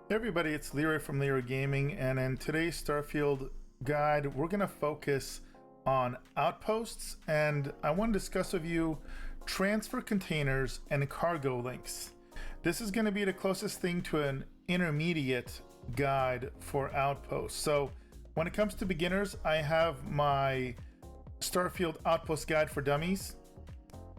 Hey everybody, it's Leroy from Leroy Gaming, and in today's Starfield guide, we're going to focus on outposts, and I want to discuss with you transfer containers and cargo links. This is going to be the closest thing to an intermediate guide for outposts. So when it comes to beginners, I have my Starfield Outpost guide for Dummies.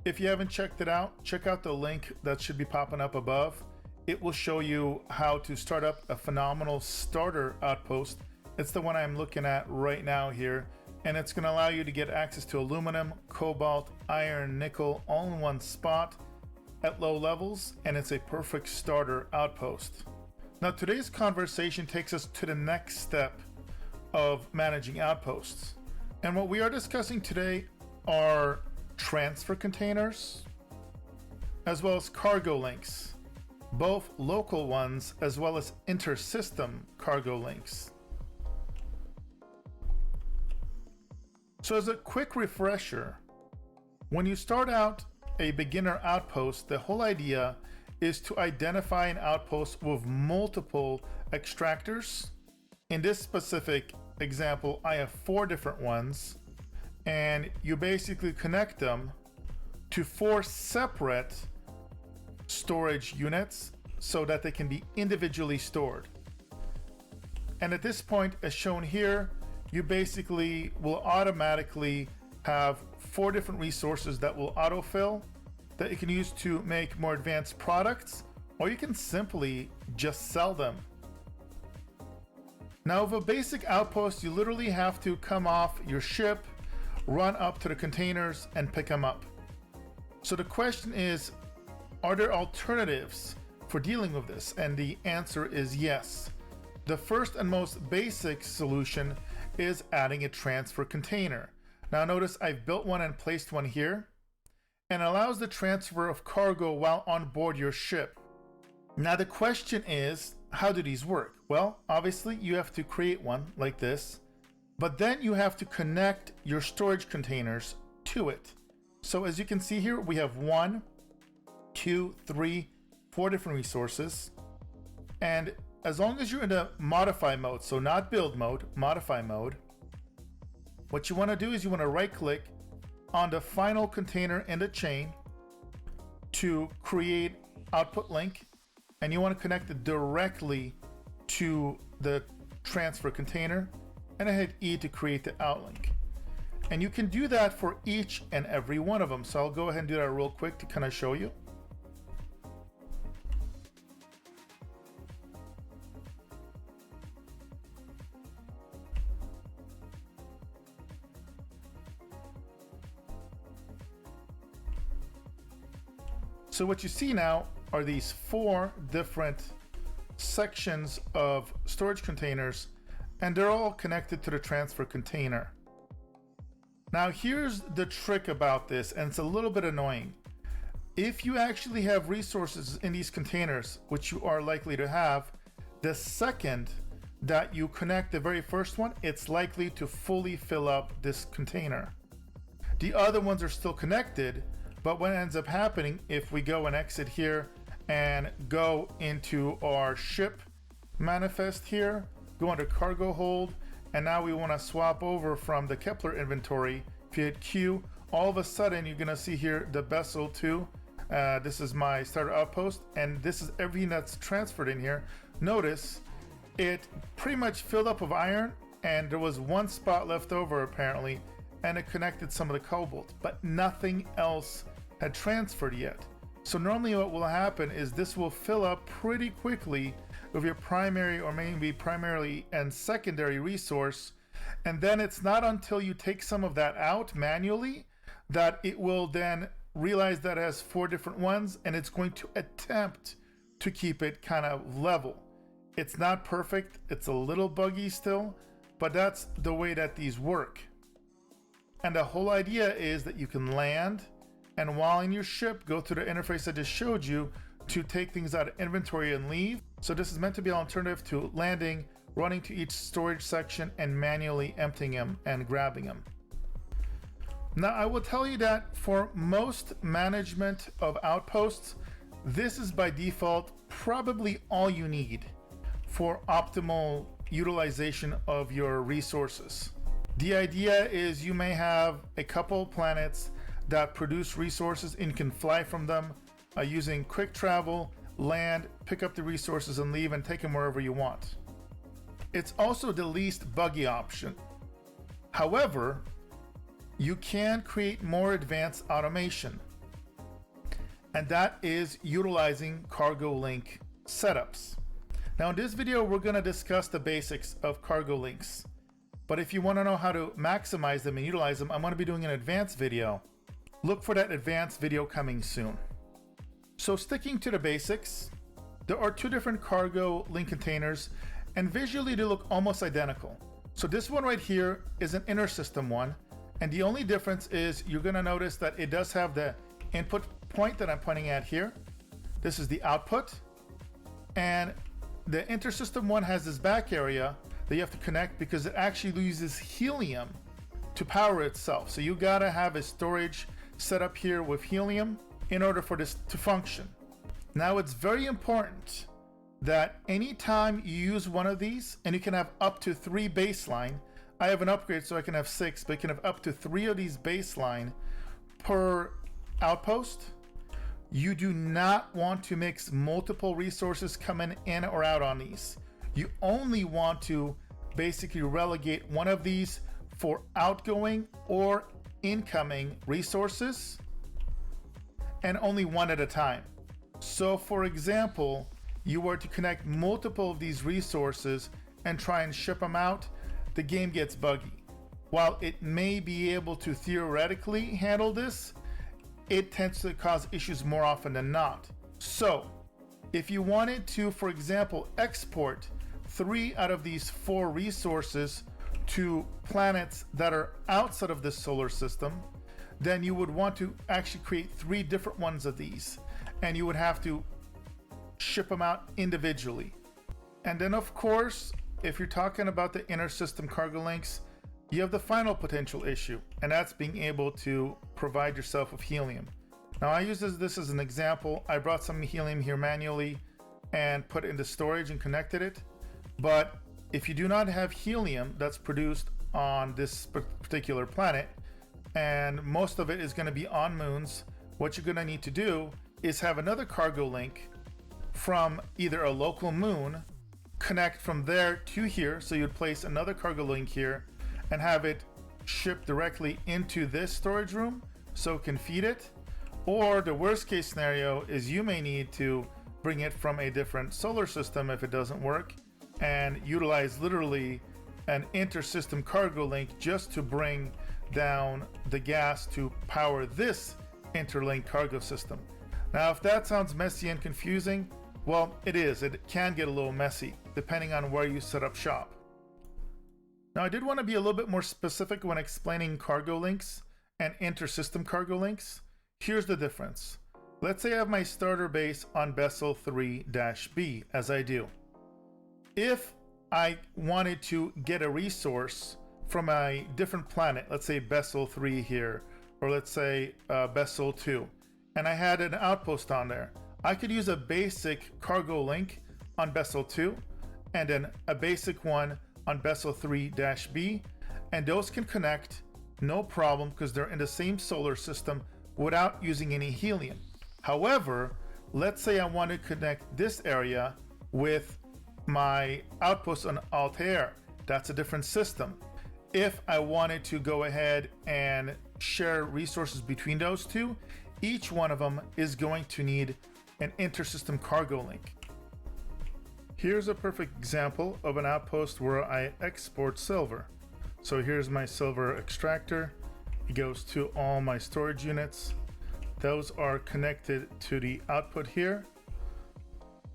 If you haven't checked it out, check out the link that should be popping up above. It will show you how to start up a phenomenal starter outpost. It's the one I'm looking at right now here, and it's going to allow you to get access to aluminum, cobalt, iron, nickel all in one spot at low levels, and it's a perfect starter outpost. Now today's conversation takes us to the next step of managing outposts, and what we are discussing today are transfer containers as well as cargo links, both local ones as well as inter-system cargo links. So as a quick refresher, when you start out a beginner outpost, the whole idea is to identify an outpost with multiple extractors. In this specific example, I have 4 different ones, and you basically connect them to 4 separate storage units so that they can be individually stored. And at this point, as shown here, you basically will automatically have 4 different resources that will autofill that you can use to make more advanced products, or you can simply just sell them. Now with a basic outpost, you literally have to come off your ship, run up to the containers and pick them up. So the question is, are there alternatives for dealing with this? And the answer is yes. The first and most basic solution is adding a transfer container. Now notice I've built one and placed one here, and allows the transfer of cargo while on board your ship. Now the question is, how do these work? Well, obviously you have to create one like this, but then you have to connect your storage containers to it. So as you can see here, we have 1, 2, 3, 4 different resources, and as long as you're in the modify mode, so not build mode, modify mode, what you want to do is you want to right click on the final container in the chain to create output link, and you want to connect it directly to the transfer container, and I hit E to create the outlink. And you can do that for each and every one of them. So I'll go ahead and do that real quick to kind of show you. So what you see now are these 4 different sections of storage containers, and they're all connected to the transfer container. Now here's the trick about this, and it's a little bit annoying. If you actually have resources in these containers, which you are likely to have, the second that you connect the very first one, it's likely to fully fill up this container. The other ones are still connected, but what ends up happening, if we go and exit here and go into our ship manifest here, go under cargo hold, and now we want to swap over from the Kepler inventory. If you hit Q, all of a sudden you're going to see here the vessel 2. This is my starter outpost, and this is everything that's transferred in here. Notice it pretty much filled up with iron, and there was 1 spot left over apparently, and it connected some of the cobalt, but nothing else had transferred yet. So normally what will happen is this will fill up pretty quickly with your primary or maybe primarily and secondary resource, and then it's not until you take some of that out manually that it will then realize that it has 4 different ones, and it's going to attempt to keep it kind of level. It's not perfect, it's a little buggy still, but that's the way that these work. And the whole idea is that you can land, and while in your ship, go through the interface I just showed you to take things out of inventory and leave. So this is meant to be an alternative to landing, running to each storage section, and manually emptying them and grabbing them. Now I will tell you that for most management of outposts, this is by default probably all you need. for optimal utilization of your resources. The idea is you may have a couple planets that produce resources and you can fly from them using quick travel, land, pick up the resources and leave and take them wherever you want. It's also the least buggy option. However, you can create more advanced automation, and that is utilizing cargo link setups. Now in this video, we're going to discuss the basics of cargo links, but if you want to know how to maximize them and utilize them, I'm going to be doing an advanced video. Look for that advanced video coming soon. So sticking to the basics, there are two different cargo link containers, and visually they look almost identical. So this one right here is an inner system one, and the only difference is you're going to notice that it does have the input point that I'm pointing at here. This is the output, and the intersystem one has this back area that you have to connect because it actually uses helium to power itself. So you gotta have a storage set up here with helium in order for this to function. Now it's very important that anytime you use one of these, and you can have up to 3 baseline. I have an upgrade so I can have 6, but you can have up to 3 of these baseline per outpost. You do not want to mix multiple resources coming in or out on these. You only want to basically relegate one of these for outgoing or incoming resources, and only one at a time. So for example, you were to connect multiple of these resources and try and ship them out, the game gets buggy. While it may be able to theoretically handle this, it tends to cause issues more often than not. So if you wanted to, for example, export 3 out of these 4 resources to planets that are outside of the solar system, then you would want to actually create 3 different ones of these, and you would have to ship them out individually. And then of course, if you're talking about the inner system cargo links, you have the final potential issue, and that's being able to provide yourself with helium. Now I use this as an example. I brought some helium here manually and put it into storage and connected it. But if you do not have helium that's produced on this particular planet, and most of it is going to be on moons, what you're going to need to do is have another cargo link from either a local moon, connect from there to here. So you'd place another cargo link here and have it shipped directly into this storage room so it can feed it. Or the worst case scenario is you may need to bring it from a different solar system if it doesn't work, and utilize literally an inter-system cargo link just to bring down the gas to power this interlinked cargo system. Now if that sounds messy and confusing, well, it is. It can get a little messy depending on where you set up shop. Now I did want to be a little bit more specific when explaining cargo links and inter-system cargo links. Here's the difference. Let's say I have my starter base on Vessel 3-B, as I do. If I wanted to get a resource from a different planet, let's say Vessel 3 here, or let's say Vessel 2, and I had an outpost on there, I could use a basic cargo link on Vessel 2 and then a basic one on Vessel 3-B, and those can connect no problem because they're in the same solar system without using any helium. However, let's say I want to connect this area with my outpost on Altair. That's a different system. If I wanted to go ahead and share resources between those two, each one of them is going to need an inter-system cargo link. Here's a perfect example of an outpost where I export silver. So here's my silver extractor. It goes to all my storage units. Those are connected to the output here.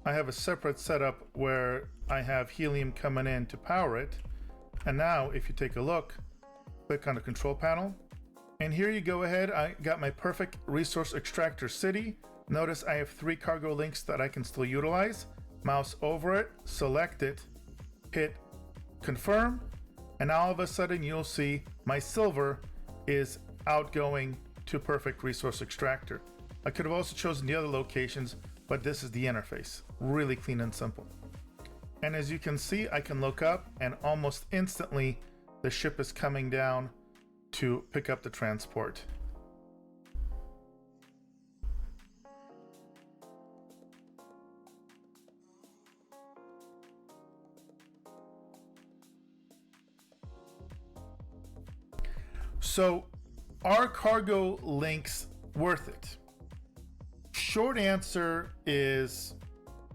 I have a separate setup where I have helium coming in to power it. And now if you take a look, click on the control panel, and here you go ahead. I got my perfect resource extractor city. Notice I have 3 cargo links that I can still utilize. Mouse over it, select it, hit confirm, and all of a sudden you'll see my silver is outgoing to perfect resource extractor. I could have also chosen the other locations, but this is the interface. Really clean and simple. And as you can see, I can look up and almost instantly the ship is coming down to pick up the transport. So are cargo links worth it? Short answer is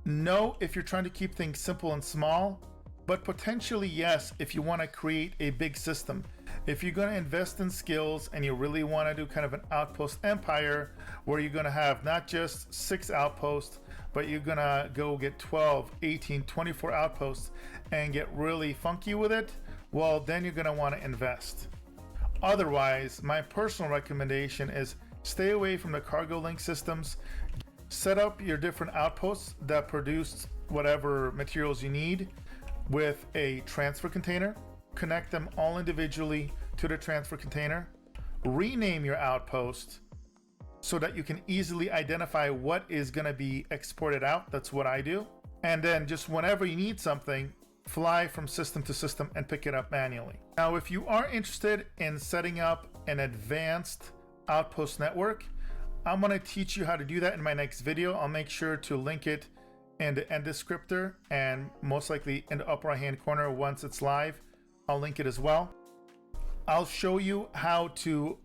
no if you're trying to keep things simple and small, but potentially yes if you want to create a big system. If you're going to invest in skills and you really want to do kind of an outpost empire where you're going to have not just 6 outposts, but you're going to go get 12, 18, 24 outposts and get really funky with it, well, then you're going to want to invest. Otherwise, my personal recommendation is stay away from the cargo link systems. Set up your different outposts that produce whatever materials you need with a transfer container. Connect them all individually to the transfer container. Rename your outpost so that you can easily identify what is going to be exported out. That's what I do. And then just whenever you need something, fly from system to system and pick it up manually. Now, if you are interested in setting up an advanced outpost network, I'm going to teach you how to do that in my next video. I'll make sure to link it in the end descriptor and most likely in the upper right hand corner once it's live. I'll link it as well. I'll show you how to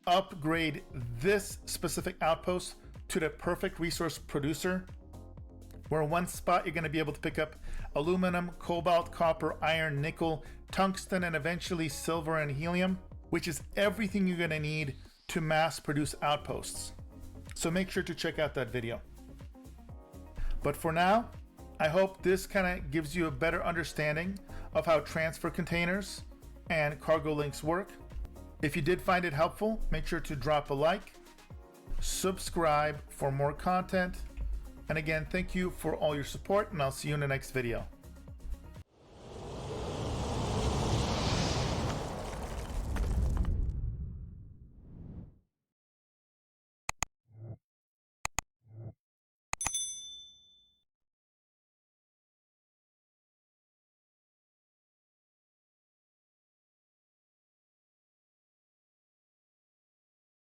upgrade this specific outpost to the perfect resource producer, where in one spot you're going to be able to pick up aluminum, cobalt, copper, iron, nickel, tungsten, and eventually silver and helium, which is everything you're going to need to mass produce outposts. So make sure to check out that video. But for now, I hope this kind of gives you a better understanding of how transfer containers and cargo links work. If you did find it helpful, make sure to drop a like, subscribe for more content. And again, thank you for all your support, and I'll see you in the next video.